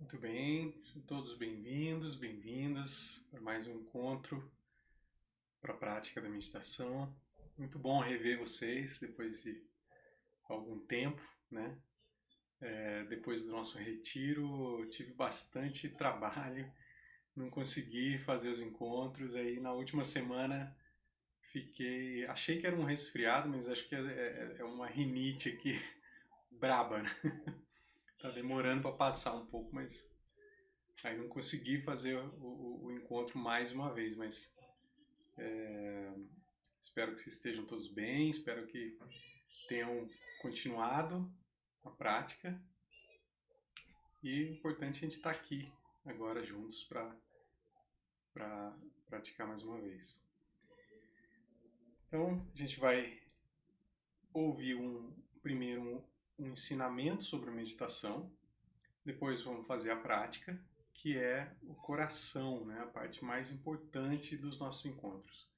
Muito bem, sejam todos bem-vindos, bem-vindas para mais um encontro para a prática da meditação. Muito bom rever vocês depois de algum tempo, né? Depois do nosso retiro, eu tive bastante trabalho, não consegui fazer os encontros. Aí na última semana achei que era um resfriado, mas acho que é uma rinite aqui braba, né? Tá demorando para passar um pouco, mas aí não consegui fazer o encontro mais uma vez, mas espero que vocês estejam todos bem, espero que tenham continuado a prática. E o importante é a gente estar aqui agora juntos para praticar mais uma vez. Então, a gente vai ouvir primeiro um ensinamento sobre a meditação, depois vamos fazer a prática, que é o coração, né, a parte mais importante dos nossos encontros.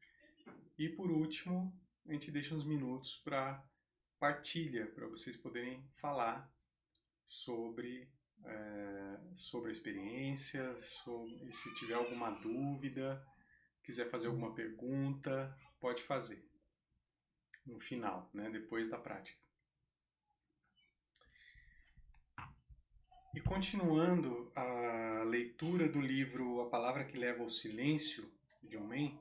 E por último, a gente deixa uns minutos para partilha, para vocês poderem falar sobre, sobre a experiência, sobre, se tiver alguma dúvida, quiser fazer alguma pergunta, pode fazer no final, né, depois da prática. E continuando a leitura do livro A Palavra que Leva ao Silêncio, de John Main,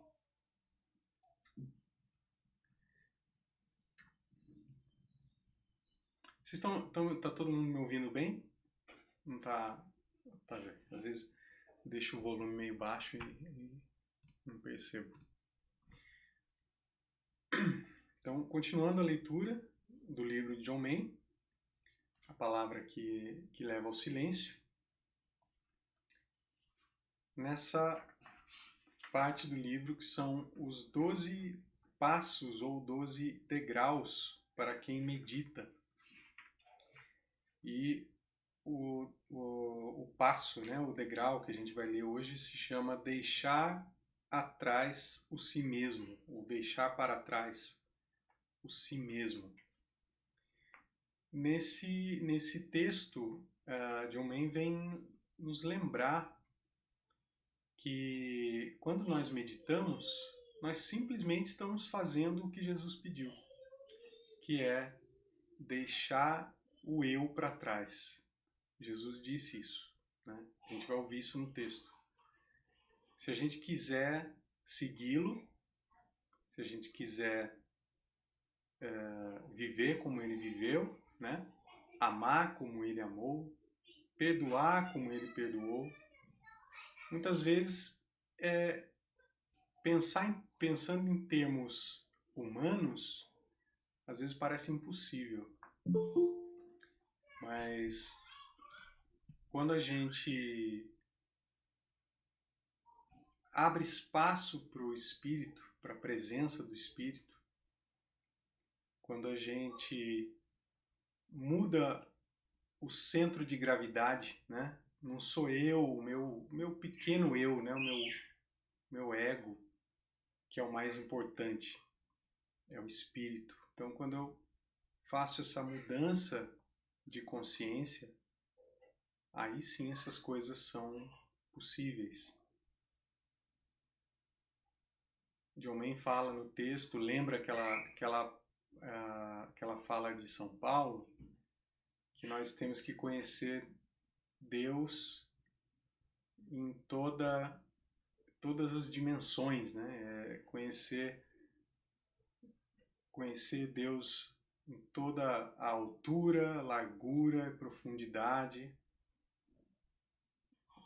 tá todo mundo me ouvindo bem? Não tá, tá já. Às vezes deixo o volume meio baixo e não percebo. Então, continuando a leitura do livro de John Main, A Palavra que Leva ao Silêncio, nessa parte do livro que são os 12 passos ou 12 degraus para quem medita. E o passo, né, o degrau que a gente vai ler hoje se chama deixar atrás o si mesmo, ou deixar para trás o si mesmo. Nesse texto, John Main vem nos lembrar que quando nós meditamos, nós simplesmente estamos fazendo o que Jesus pediu, que é deixar o eu para trás. Jesus disse isso, né? A gente vai ouvir isso no texto. Se a gente quiser segui-lo, se a gente quiser viver como ele viveu, né? Amar como ele amou, perdoar como ele perdoou, muitas vezes pensando em termos humanos, às vezes parece impossível. Mas quando a gente abre espaço para o Espírito, para a presença do Espírito, quando a gente muda o centro de gravidade, né? Não sou eu, o meu pequeno eu, né? Meu ego, que é o mais importante, é o Espírito. Então, quando eu faço essa mudança de consciência, aí sim essas coisas são possíveis. John Main fala no texto, lembra aquela fala de São Paulo, que nós temos que conhecer Deus em todas as dimensões, né? Conhecer Deus em toda a altura, largura e profundidade.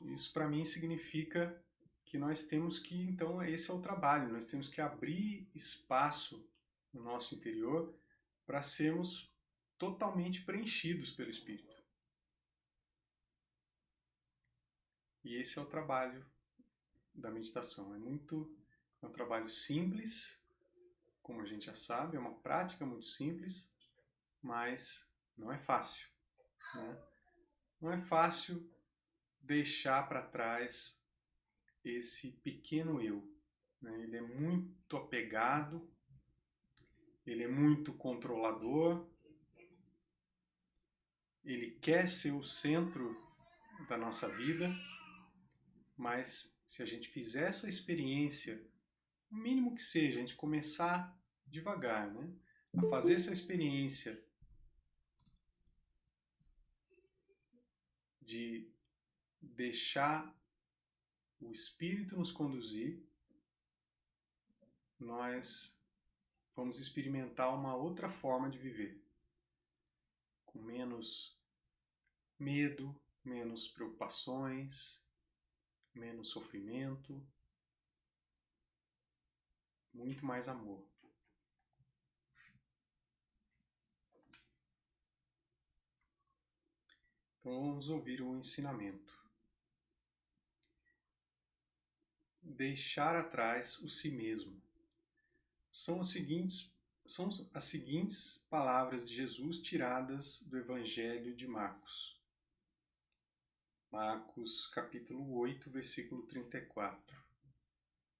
Isso para mim significa que nós temos que, então, esse é o trabalho, nós temos que abrir espaço no nosso interior para sermos totalmente preenchidos pelo Espírito. E esse é o trabalho da meditação. É um trabalho simples, como a gente já sabe, é uma prática muito simples, mas não é fácil, né? Não é fácil deixar para trás esse pequeno eu, né? Ele é muito apegado, ele é muito controlador, ele quer ser o centro da nossa vida, mas se a gente fizer essa experiência, o mínimo que seja, a gente começar devagar, né? A fazer essa experiência de deixar o Espírito nos conduzir, nós vamos experimentar uma outra forma de viver, com menos medo, menos preocupações, menos sofrimento, muito mais amor. Então vamos ouvir o ensinamento. Deixar atrás o si mesmo. São as seguintes palavras de Jesus tiradas do Evangelho de Marcos. Marcos capítulo 8, versículo 34.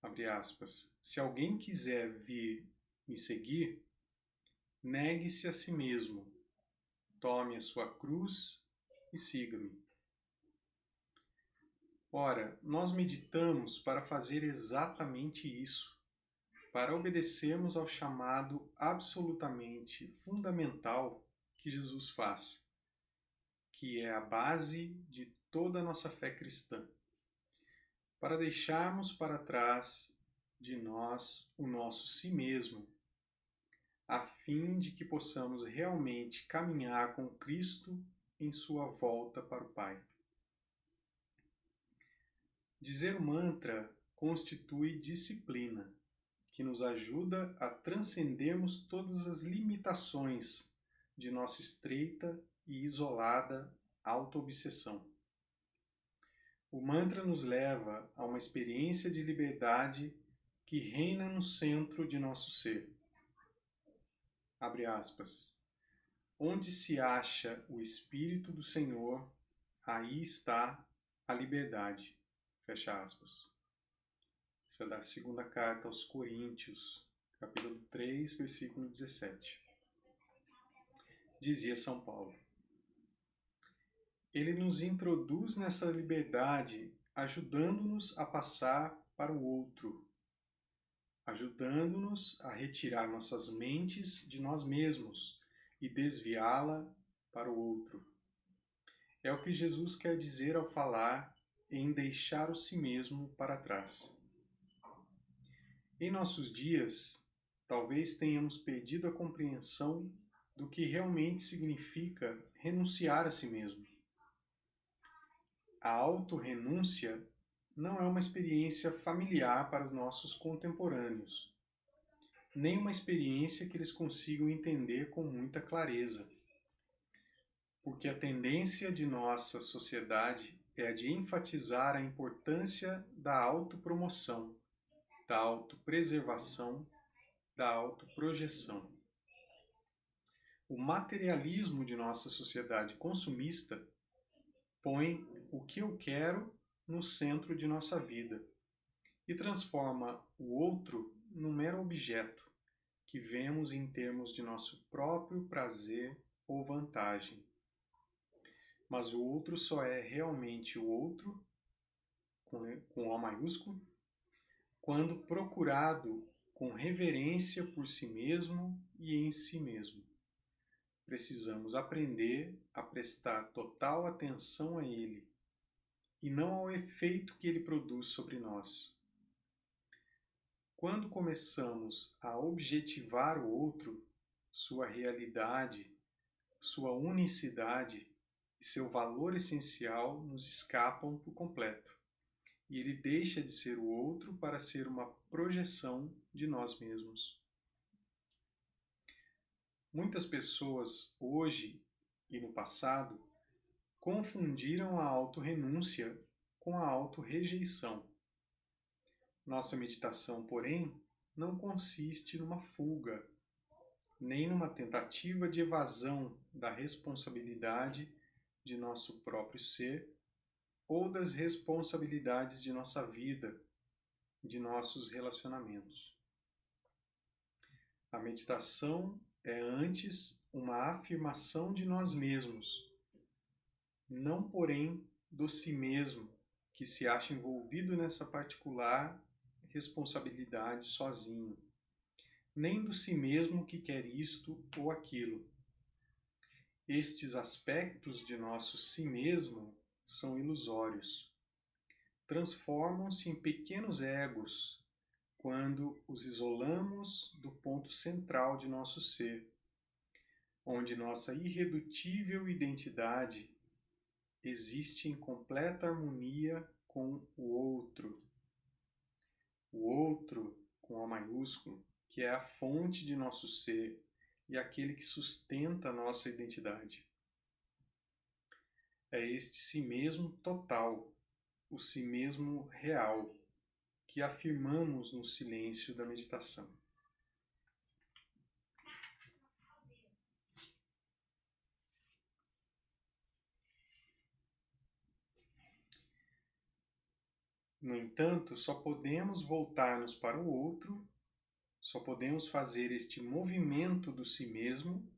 Abre aspas. Se alguém quiser vir me seguir, negue-se a si mesmo, tome a sua cruz e siga-me. Ora, nós meditamos para fazer exatamente isso, para obedecermos ao chamado absolutamente fundamental que Jesus faz, que é a base de toda a nossa fé cristã, para deixarmos para trás de nós o nosso si mesmo, a fim de que possamos realmente caminhar com Cristo em sua volta para o Pai. Dizer o mantra constitui disciplina, que nos ajuda a transcendermos todas as limitações de nossa estreita e isolada auto-obsessão. O mantra nos leva a uma experiência de liberdade que reina no centro de nosso ser. Abre aspas. Onde se acha o Espírito do Senhor, aí está a liberdade. Fecha aspas. Isso é da segunda carta aos Coríntios, capítulo 3, versículo 17. Dizia São Paulo. Ele nos introduz nessa liberdade, ajudando-nos a passar para o outro, ajudando-nos a retirar nossas mentes de nós mesmos e desviá-la para o outro. É o que Jesus quer dizer ao falar em deixar o si mesmo para trás. Em nossos dias, talvez tenhamos perdido a compreensão do que realmente significa renunciar a si mesmo. A autorrenúncia não é uma experiência familiar para os nossos contemporâneos, nem uma experiência que eles consigam entender com muita clareza, porque a tendência de nossa sociedade é a de enfatizar a importância da autopromoção, da autopreservação, da autoprojeção. O materialismo de nossa sociedade consumista põe o que eu quero no centro de nossa vida e transforma o outro num mero objeto que vemos em termos de nosso próprio prazer ou vantagem. Mas o outro só é realmente o outro, com O maiúsculo, quando procurado com reverência por si mesmo e em si mesmo. Precisamos aprender a prestar total atenção a ele e não ao efeito que ele produz sobre nós. Quando começamos a objetivar o outro, sua realidade, sua unicidade e seu valor essencial nos escapam por completo, e ele deixa de ser o outro para ser uma projeção de nós mesmos. Muitas pessoas, hoje e no passado, confundiram a autorrenúncia com a autorrejeição. Nossa meditação, porém, não consiste numa fuga, nem numa tentativa de evasão da responsabilidade de nosso próprio ser ou das responsabilidades de nossa vida, de nossos relacionamentos. A meditação é antes uma afirmação de nós mesmos, não, porém, do si mesmo que se acha envolvido nessa particular responsabilidade sozinho, nem do si mesmo que quer isto ou aquilo. Estes aspectos de nosso si mesmo são ilusórios. Transformam-se em pequenos egos quando os isolamos do ponto central de nosso ser, onde nossa irredutível identidade existe em completa harmonia com o outro. O outro, com O maiúsculo, que é a fonte de nosso ser e aquele que sustenta a nossa identidade. É este si mesmo total, o si mesmo real, que afirmamos no silêncio da meditação. No entanto, só podemos voltar-nos para o outro, só podemos fazer este movimento do si mesmo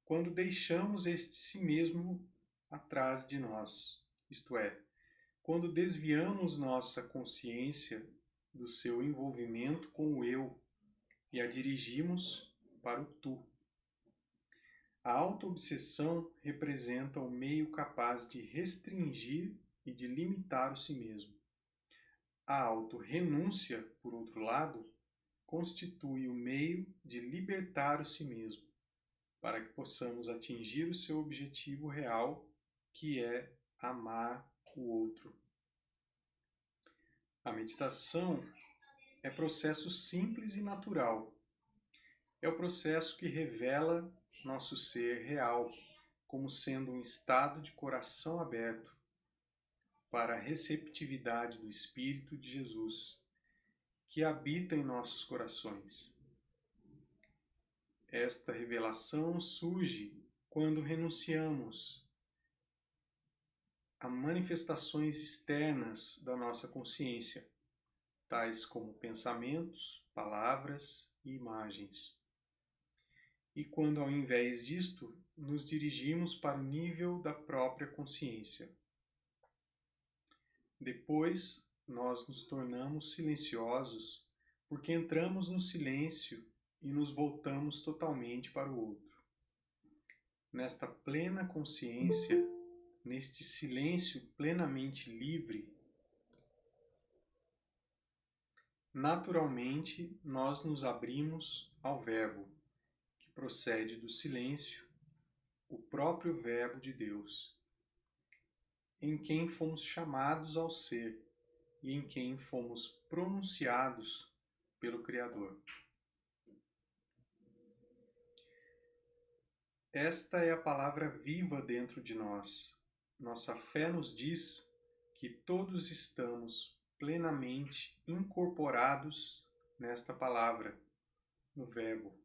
quando deixamos este si mesmo atrás de nós, isto é, quando desviamos nossa consciência do seu envolvimento com o eu e a dirigimos para o tu. A autoobsessão representa o meio capaz de restringir e de limitar o si mesmo. A autorrenúncia, por outro lado, constitui o meio de libertar o si mesmo, para que possamos atingir o seu objetivo real, que é amar o outro. A meditação é processo simples e natural. É o processo que revela nosso ser real, como sendo um estado de coração aberto para a receptividade do Espírito de Jesus, que habita em nossos corações. Esta revelação surge quando renunciamos a manifestações externas da nossa consciência, tais como pensamentos, palavras e imagens. E quando, ao invés disto, nos dirigimos para o nível da própria consciência. Depois, nós nos tornamos silenciosos porque entramos no silêncio e nos voltamos totalmente para o outro. Nesta plena consciência, neste silêncio plenamente livre, naturalmente nós nos abrimos ao Verbo, que procede do silêncio, o próprio Verbo de Deus, em quem fomos chamados ao ser e em quem fomos pronunciados pelo Criador. Esta é a palavra viva dentro de nós. Nossa fé nos diz que todos estamos plenamente incorporados nesta palavra, no Verbo.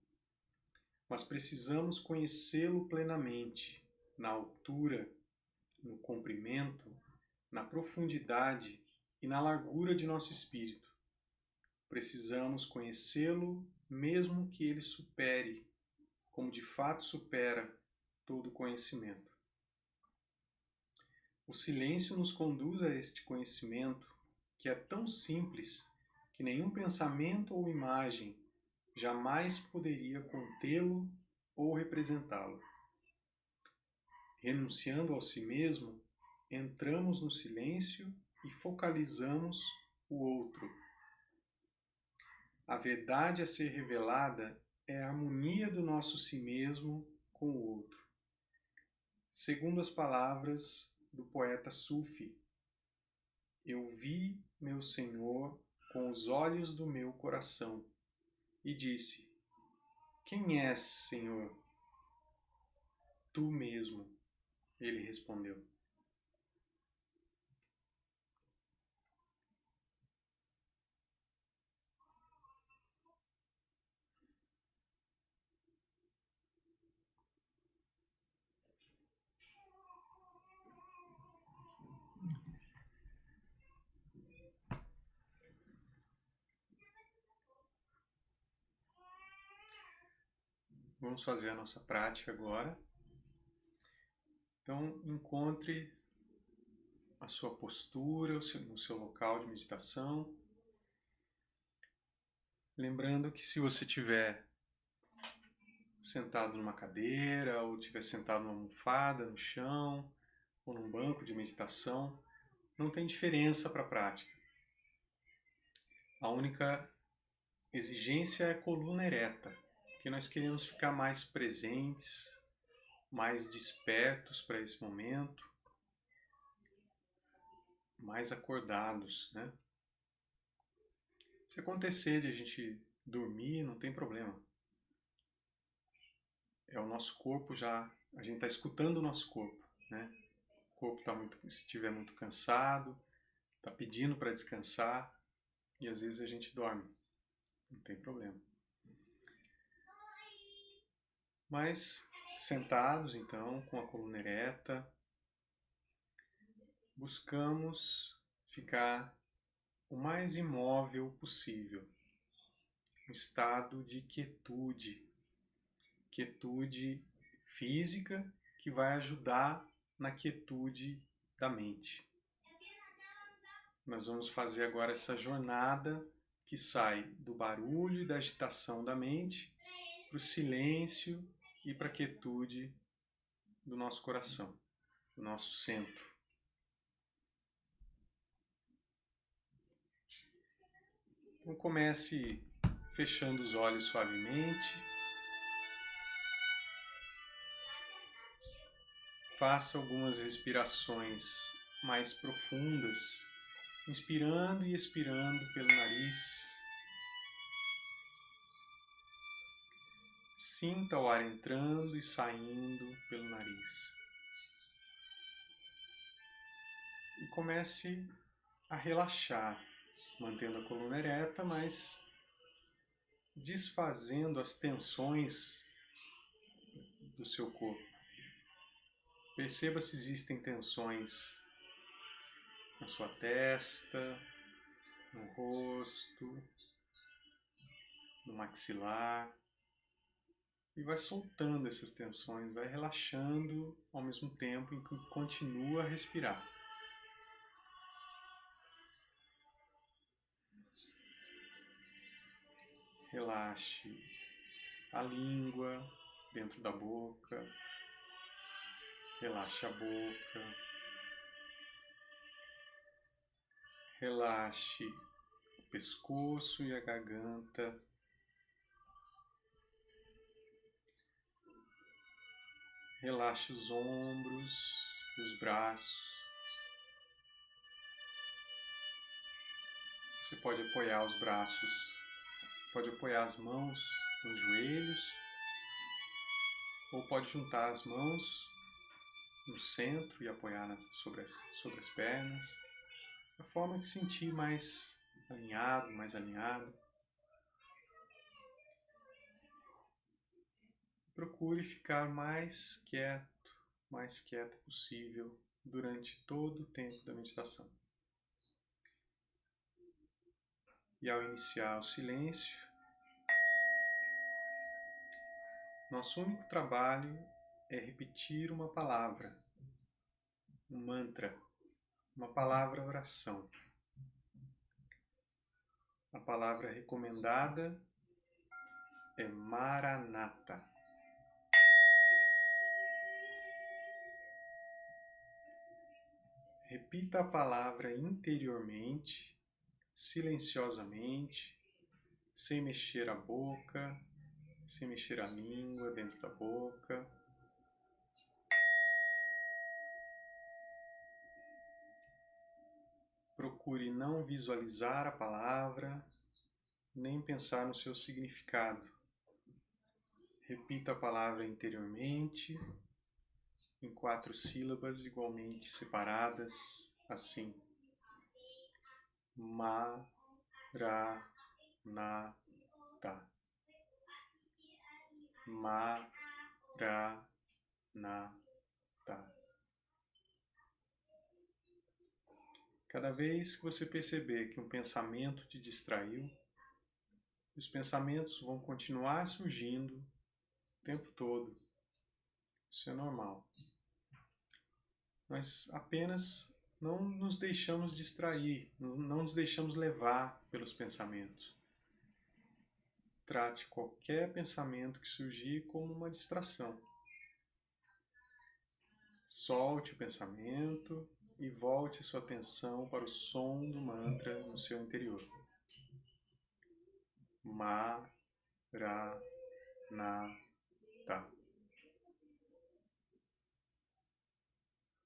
Mas precisamos conhecê-lo plenamente, na altura, no comprimento, na profundidade e na largura de nosso espírito. Precisamos conhecê-lo mesmo que ele supere, como de fato supera, todo conhecimento. O silêncio nos conduz a este conhecimento que é tão simples que nenhum pensamento ou imagem jamais poderia contê-lo ou representá-lo. Renunciando ao si mesmo, entramos no silêncio e focalizamos o outro. A verdade a ser revelada é a harmonia do nosso si mesmo com o outro. Segundo as palavras do poeta Sufi, eu vi meu Senhor com os olhos do meu coração e disse: quem és, Senhor? Tu mesmo, ele respondeu. Vamos fazer a nossa prática agora. Então, encontre a sua postura, no seu local de meditação. Lembrando que se você estiver sentado numa cadeira, ou estiver sentado numa almofada, no chão, ou num banco de meditação, não tem diferença para a prática. A única exigência é a coluna ereta, porque nós queremos ficar mais presentes, mais despertos para esse momento, mais acordados, né? Se acontecer de a gente dormir, não tem problema. É o nosso corpo já, a gente está escutando o nosso corpo, né? O corpo se estiver muito cansado, está pedindo para descansar e às vezes a gente dorme, não tem problema. Mas sentados então, com a coluna ereta, buscamos ficar o mais imóvel possível, um estado de quietude, quietude física que vai ajudar na quietude da mente. Nós vamos fazer agora essa jornada que sai do barulho e da agitação da mente para o silêncio e para a quietude do nosso coração, do nosso centro. Então comece fechando os olhos suavemente. Faça algumas respirações mais profundas, inspirando e expirando pelo nariz. Sinta o ar entrando e saindo pelo nariz. E comece a relaxar, mantendo a coluna ereta, mas desfazendo as tensões do seu corpo. Perceba se existem tensões na sua testa, no rosto, no maxilar. E vai soltando essas tensões, vai relaxando ao mesmo tempo em que continua a respirar. Relaxe a língua dentro da boca, relaxe a boca, relaxe o pescoço e a garganta. Relaxe os ombros e os braços. Você pode apoiar os braços, pode apoiar as mãos nos joelhos, ou pode juntar as mãos no centro e apoiar sobre as pernas, da forma que sentir mais alinhado, mais alinhado. Procure ficar mais quieta possível durante todo o tempo da meditação. E ao iniciar o silêncio, nosso único trabalho é repetir uma palavra, um mantra, uma palavra oração. A palavra recomendada é Maranata. Repita a palavra interiormente, silenciosamente, sem mexer a boca, sem mexer a língua dentro da boca. Procure não visualizar a palavra, nem pensar no seu significado. Repita a palavra interiormente, em 4 sílabas igualmente separadas, assim. Maranata. Maranata. Cada vez que você perceber que um pensamento te distraiu, os pensamentos vão continuar surgindo o tempo todo. Isso é normal. Nós apenas não nos deixamos distrair, não nos deixamos levar pelos pensamentos. Trate qualquer pensamento que surgir como uma distração. Solte o pensamento e volte sua atenção para o som do mantra no seu interior. Ma, Ra, Na, Ta.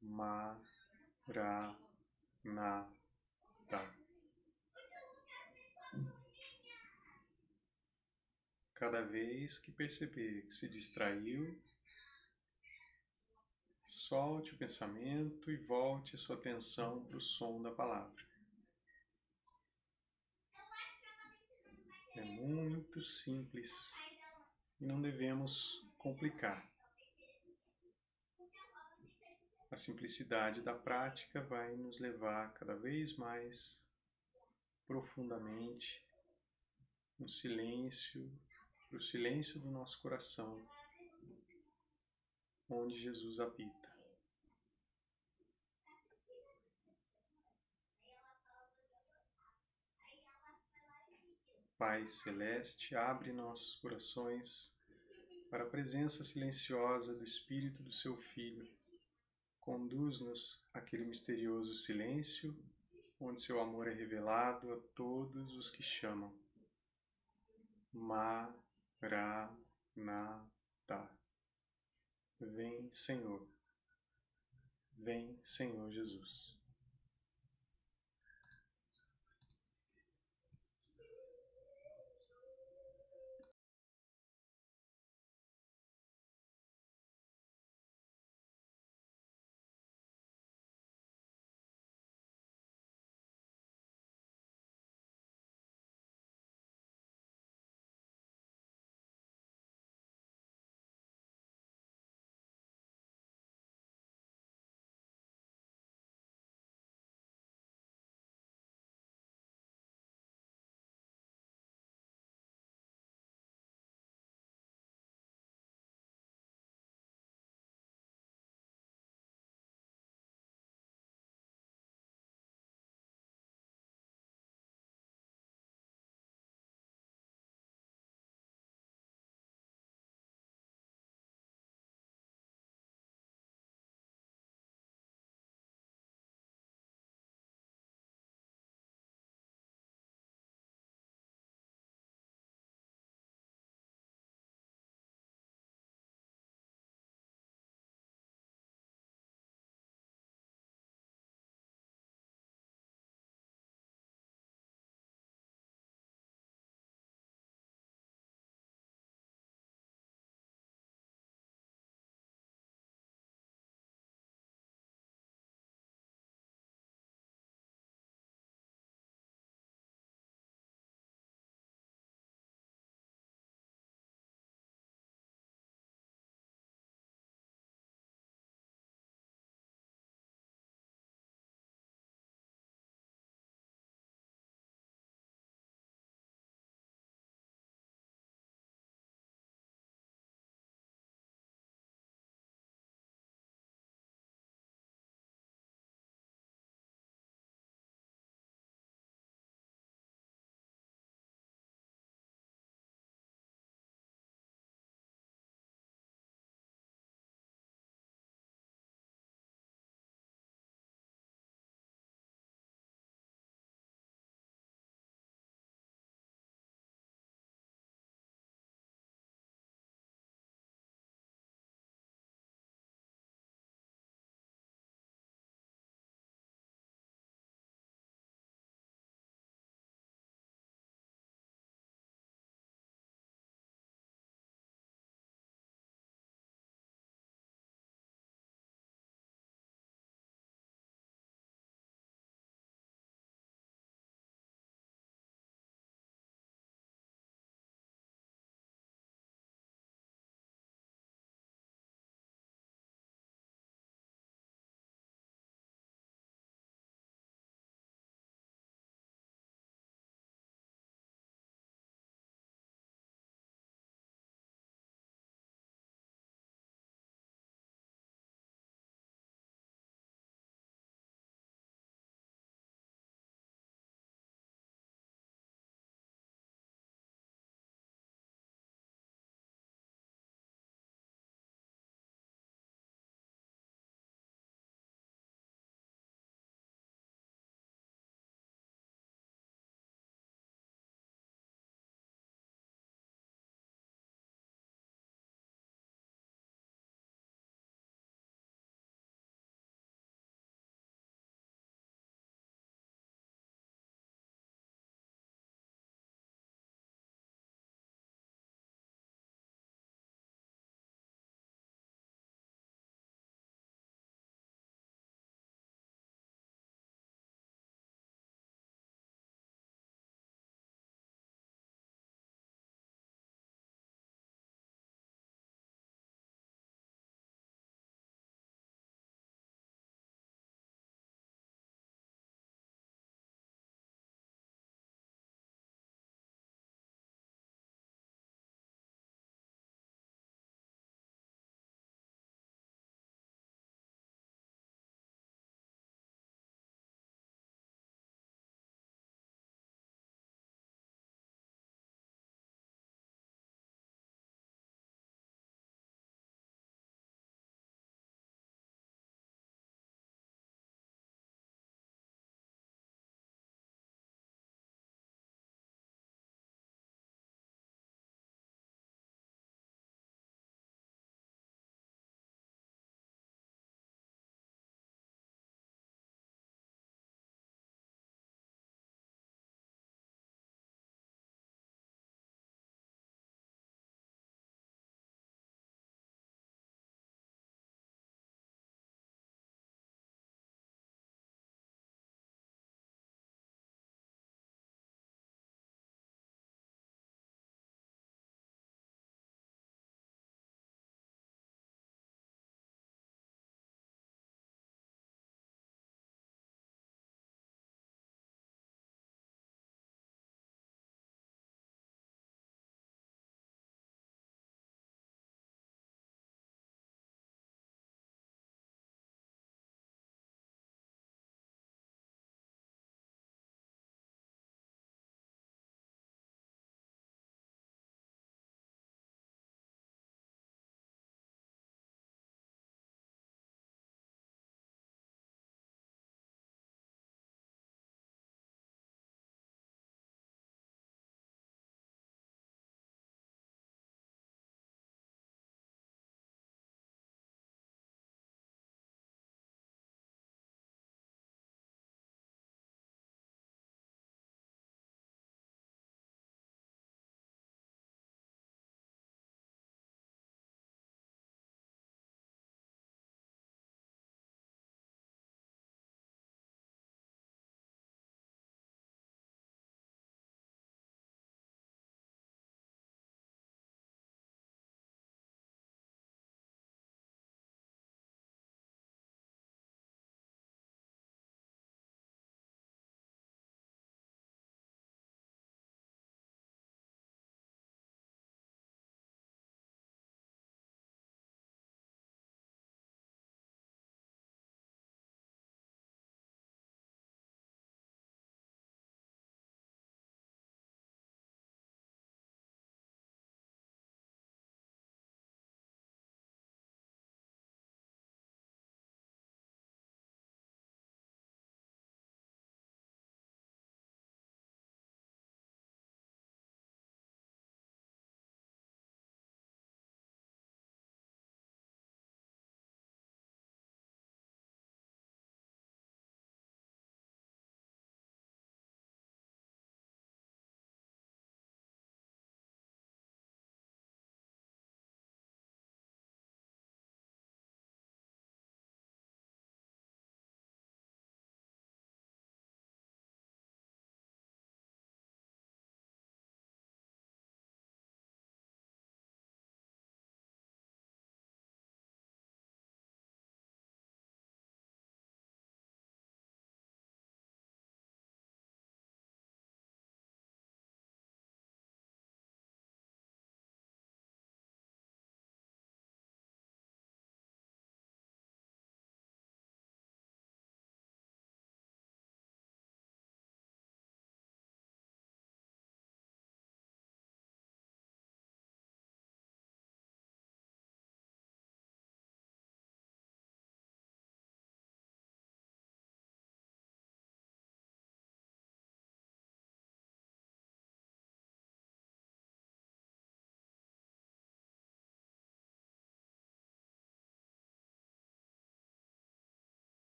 Ma, Ra, Na, Ta. Cada vez que perceber que se distraiu, solte o pensamento e volte sua atenção para o som da palavra. É muito simples e não devemos complicar. A simplicidade da prática vai nos levar cada vez mais profundamente no silêncio, para o silêncio do nosso coração, onde Jesus habita. Pai Celeste, abre nossos corações para a presença silenciosa do Espírito do Seu Filho. Conduz-nos àquele misterioso silêncio, onde Seu amor é revelado a todos os que chamam. Ma, Ra, Na, Ta. Vem, Senhor. Vem, Senhor Jesus.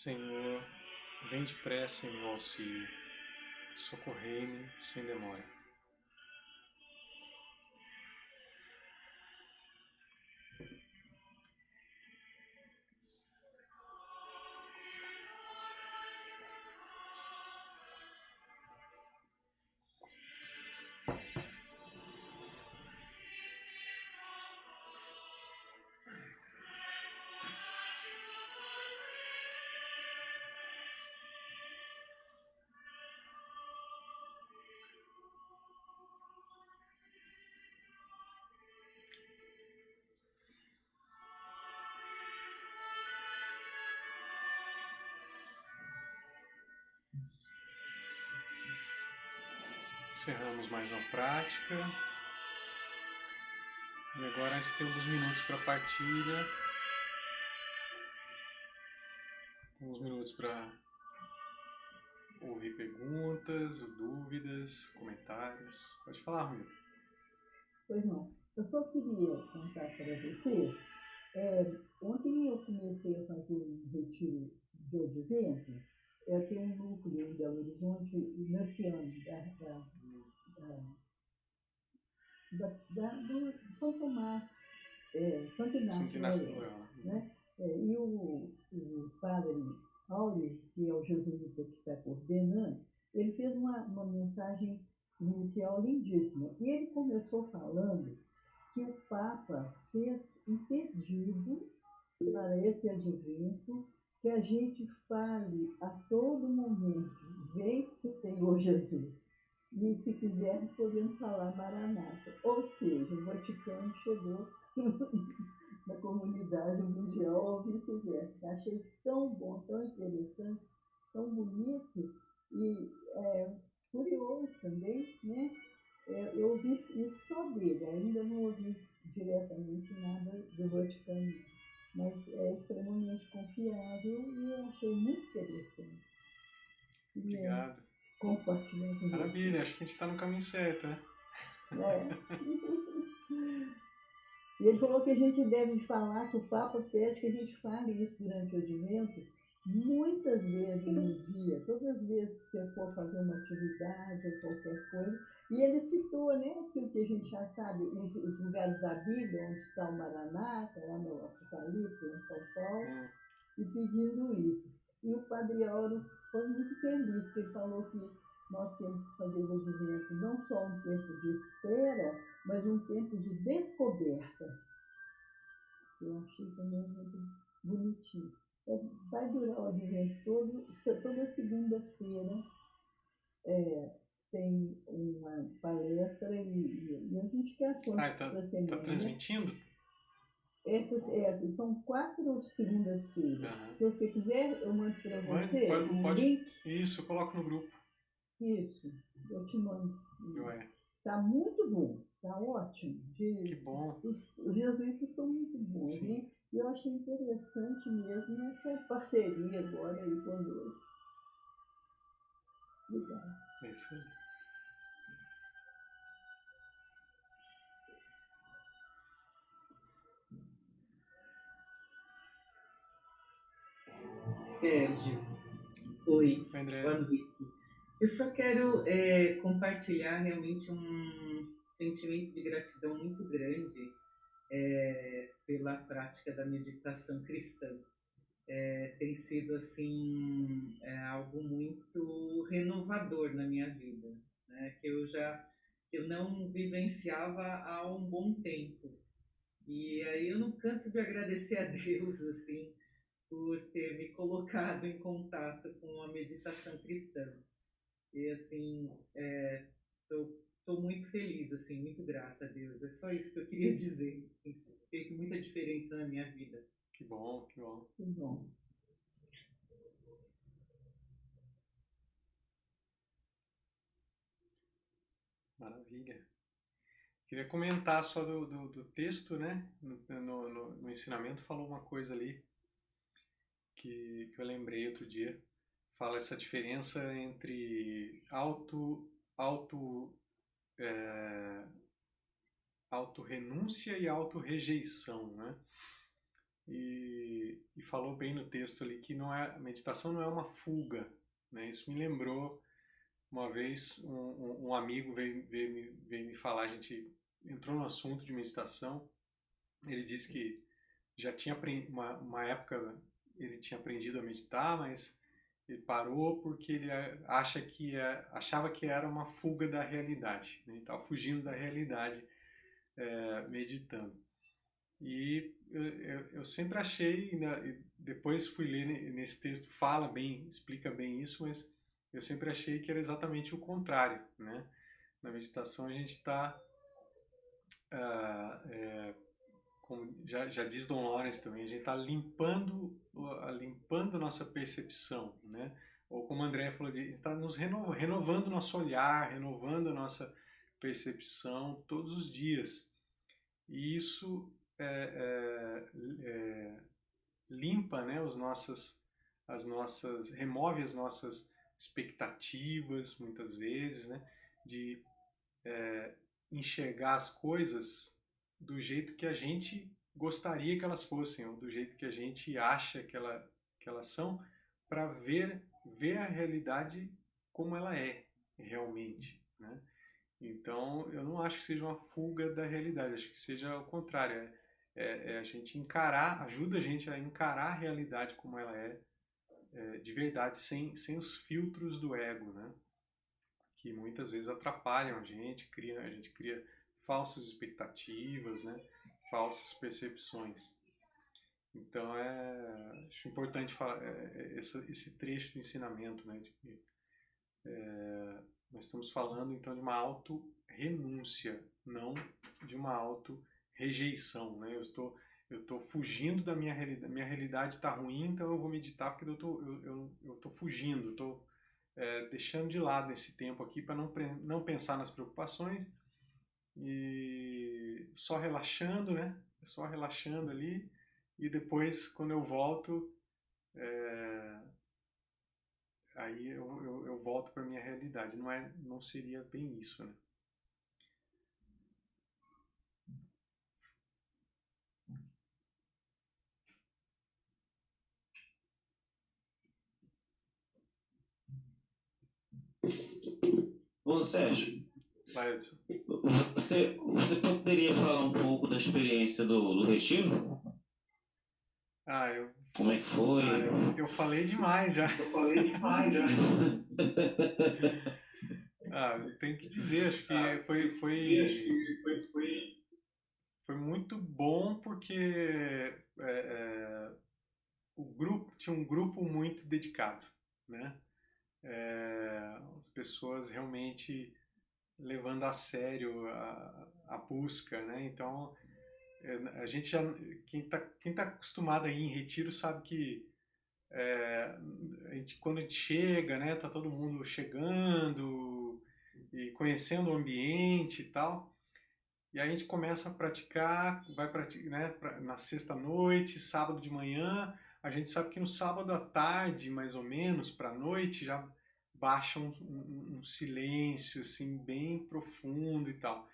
Senhor, vem depressa em meu auxílio, socorrei-me sem demora. Encerramos mais uma prática. E agora a gente tem alguns minutos para partilha. Alguns minutos para ouvir perguntas, dúvidas, comentários. Pode falar, Romildo. Pois não. Eu só queria contar para vocês. Ontem eu comecei a fazer um retiro de advento. Tem um núcleo em Belo Horizonte, nesse ano, do São Tomás, Santo Inácio Loyola, né? E o padre Áureo, que é o jesuíta que está coordenando, ele fez uma mensagem inicial lindíssima. E ele começou falando que o Papa fez um pedido para esse advento, que a gente fale a todo momento, vem Senhor Jesus. E se quiser, podemos falar Maranata. Ou seja, o Vaticano chegou na comunidade mundial ou vice-versa. Achei tão bom, tão interessante, tão bonito e curioso também, né? Eu ouvi isso só dele, ainda não ouvi diretamente nada do Vaticano, mas é extremamente confiável e eu achei muito interessante. Obrigado. Compartilhar com Maravilha, você. acho que a gente está no caminho certo, né? E ele falou que a gente deve falar, que o Papa pede que a gente fale isso durante o advento, muitas vezes no dia, todas as vezes que você for fazer uma atividade ou qualquer coisa. E ele citou, né, aquilo que a gente já sabe, os lugares da Bíblia, onde está o Maranata, lá no Apocalipse, em São Paulo, e pedindo isso. E o Padre Auro foi muito feliz, porque ele falou que nós temos que fazer o advento não só um tempo de espera, mas um tempo de descoberta. Eu achei também muito bonitinho. Vai durar o advento todo, toda segunda-feira tem uma palestra e as indicações para a semana. Tá transmitindo? Essas são 4 segundas-feiras. Se você quiser, eu mando para você Pode. Link. Isso, eu coloco no grupo. Isso, eu te mando. Joia. Tá muito bom, tá ótimo. Que bom. Os jesuítas são muito bons, né? E eu achei interessante mesmo essa parceria agora aí conosco. Obrigada. É isso aí. Sérgio, oi, André. boa noite. Eu só quero compartilhar realmente um sentimento de gratidão muito grande pela prática da meditação cristã. Tem sido assim algo muito renovador na minha vida, né? Que eu não vivenciava há um bom tempo. E aí eu não canso de agradecer a Deus assim por ter me colocado em contato com a meditação cristã. E assim, estou muito feliz, assim, muito grata a Deus. É só isso que eu queria dizer. Tem feito muita diferença na minha vida. Que bom, que bom. Que bom. Maravilha. Queria comentar só do texto, né? No ensinamento falou uma coisa ali que eu lembrei outro dia. Fala essa diferença entre autorrenúncia e autorrejeição, né? E e falou bem no texto ali que a meditação não é uma fuga, né? Isso me lembrou uma vez um amigo veio me falar, a gente entrou no assunto de meditação. Ele disse que já tinha uma época ele tinha aprendido a meditar, mas ele parou porque ele achava que era uma fuga da realidade, né? Ele estava fugindo da realidade meditando. E eu sempre achei, né, depois fui ler nesse texto, explica bem isso, mas eu sempre achei que era exatamente o contrário, né? Na meditação a gente está, como já diz Dom Lawrence também, a gente está limpando a nossa percepção, né? Ou como o André falou, está nos renovando o nosso olhar, renovando a nossa percepção todos os dias. E isso limpa, né, remove as nossas expectativas, muitas vezes, né, de enxergar as coisas do jeito que a gente gostaria que elas fossem, ou do jeito que a gente acha que elas são, para ver a realidade como ela é realmente, né? Então, eu não acho que seja uma fuga da realidade, acho que seja o contrário, a gente ajuda a gente a encarar a realidade como ela de verdade, sem os filtros do ego, né? Que muitas vezes atrapalham a gente cria falsas expectativas, né? Falsas percepções. Então, acho importante falar esse trecho do ensinamento, né? Nós estamos falando então de uma auto-renúncia, não de uma auto-rejeição, né? Eu estou fugindo da minha realidade está ruim, então eu vou meditar porque eu estou fugindo, estou deixando de lado esse tempo aqui para não pensar nas preocupações e só relaxando, né? Só relaxando ali e depois quando eu volto aí eu volto para minha realidade. Não seria bem isso, né? Ô Sérgio, Vai, Edson. você poderia falar um pouco da experiência do retiro? Como é que foi? Eu falei demais já. Eu tenho que dizer, acho que foi muito bom porque tinha um grupo muito dedicado, né? As pessoas realmente levando a sério a busca, né? Então, a gente quem tá acostumado a ir em retiro sabe que quando a gente chega, né, tá todo mundo chegando e conhecendo o ambiente e tal, e aí a gente começa a praticar, vai praticar, né, na sexta noite, sábado de manhã, a gente sabe que no sábado à tarde, mais ou menos, para a noite, já baixa um silêncio, assim, bem profundo e tal.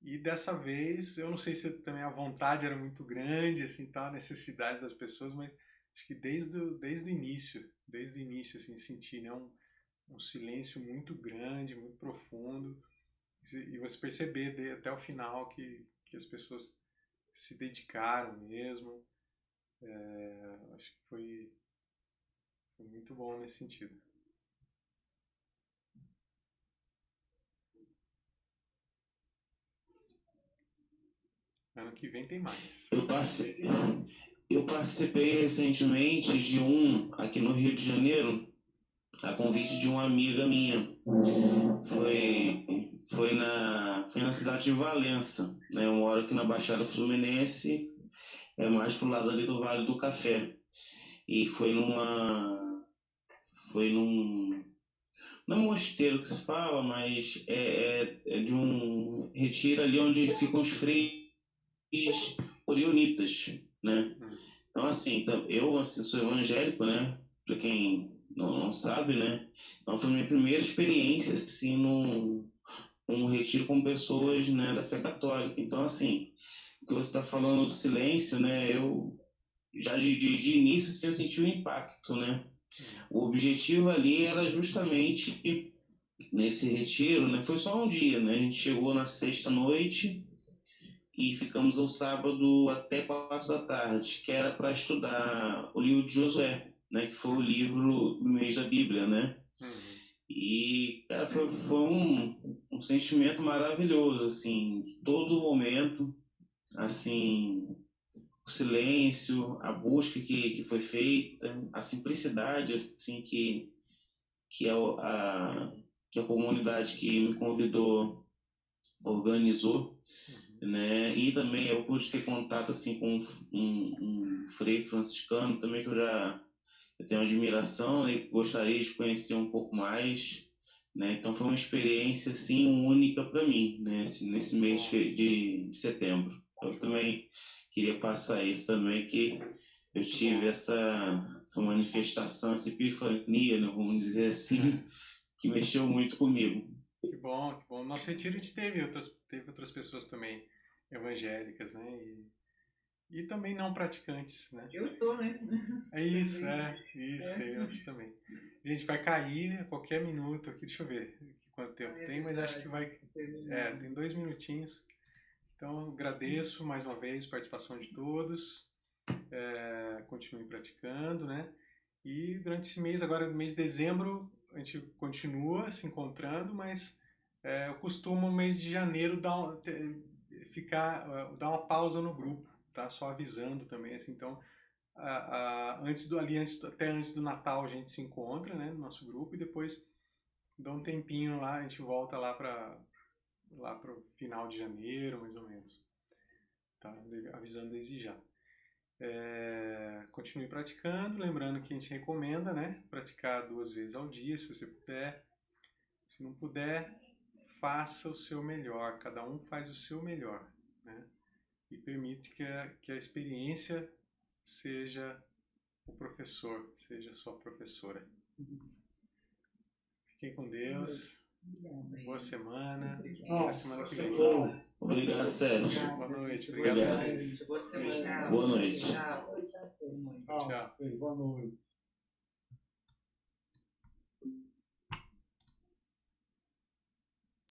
E dessa vez, eu não sei se também a vontade era muito grande, assim, tal, a necessidade das pessoas, mas acho que desde o início, assim, senti, né, um silêncio muito grande, muito profundo, e você perceber até o final que as pessoas se dedicaram mesmo. Acho que foi muito bom nesse sentido. Ano que vem tem mais. Eu participei recentemente de aqui no Rio de Janeiro, a convite de uma amiga minha. Foi na cidade de Valença, né? Eu moro aqui na Baixada Fluminense, mais pro lado ali do Vale do Café. E foi num não é um mosteiro que se fala, mas é de um retiro ali onde ficam os freios orionitas, né? Então, assim, eu sou evangélico, né? Para quem não sabe, né? Então, foi minha primeira experiência, assim, num retiro com pessoas, né, da fé católica. Então, assim, o que você está falando do silêncio, né? já de início, assim, eu senti um impacto, né? O objetivo ali era justamente nesse retiro, né? Foi só um dia, né? A gente chegou na sexta-noite e ficamos ao sábado até 4 da tarde, que era para estudar o livro de Josué, né? Que foi o livro do mês da Bíblia, né? E, cara, foi um sentimento maravilhoso, assim, todo momento, assim, o silêncio, a busca que foi feita, a simplicidade, assim, que, é que a comunidade que me convidou organizou, né? E também eu pude ter contato, assim, com um frei franciscano também que eu tenho admiração, né? Gostaria de conhecer um pouco mais, né? Então foi uma experiência assim única para mim, né? Nesse mês de setembro. Eu também queria passar isso também, que eu tive essa manifestação, essa epifania, né? Vamos dizer assim, que mexeu muito comigo. Que bom, que bom. No nosso retiro a gente teve outras pessoas também evangélicas, né? E também não praticantes, né? Eu sou, né? É isso, eu acho também. A gente vai cair a qualquer minuto aqui, deixa eu ver quanto tempo tem, mas acho que vai. Tem 2 minutinhos. Então, agradeço mais uma vez a participação de todos. Continue praticando, né? E durante esse mês, agora no mês de dezembro, a gente continua se encontrando, mas eu costumo no mês de janeiro dar uma pausa no grupo, tá? Só avisando também, assim, então até antes do Natal a gente se encontra, né, no nosso grupo, e depois dá um tempinho lá, a gente volta lá para o final de janeiro, mais ou menos, tá? Avisando desde já. Continue praticando, lembrando que a gente recomenda, né, praticar 2 vezes ao dia, se você puder. Se não puder, faça o seu melhor, cada um faz o seu melhor, né? E permite que a experiência seja o professor, seja a sua professora. Fiquem com Deus. Boa semana. Até a semana que vem. Obrigado, Sérgio. Boa noite. Obrigado a vocês. Boa semana. Boa noite. Tchau. Tchau. Boa noite.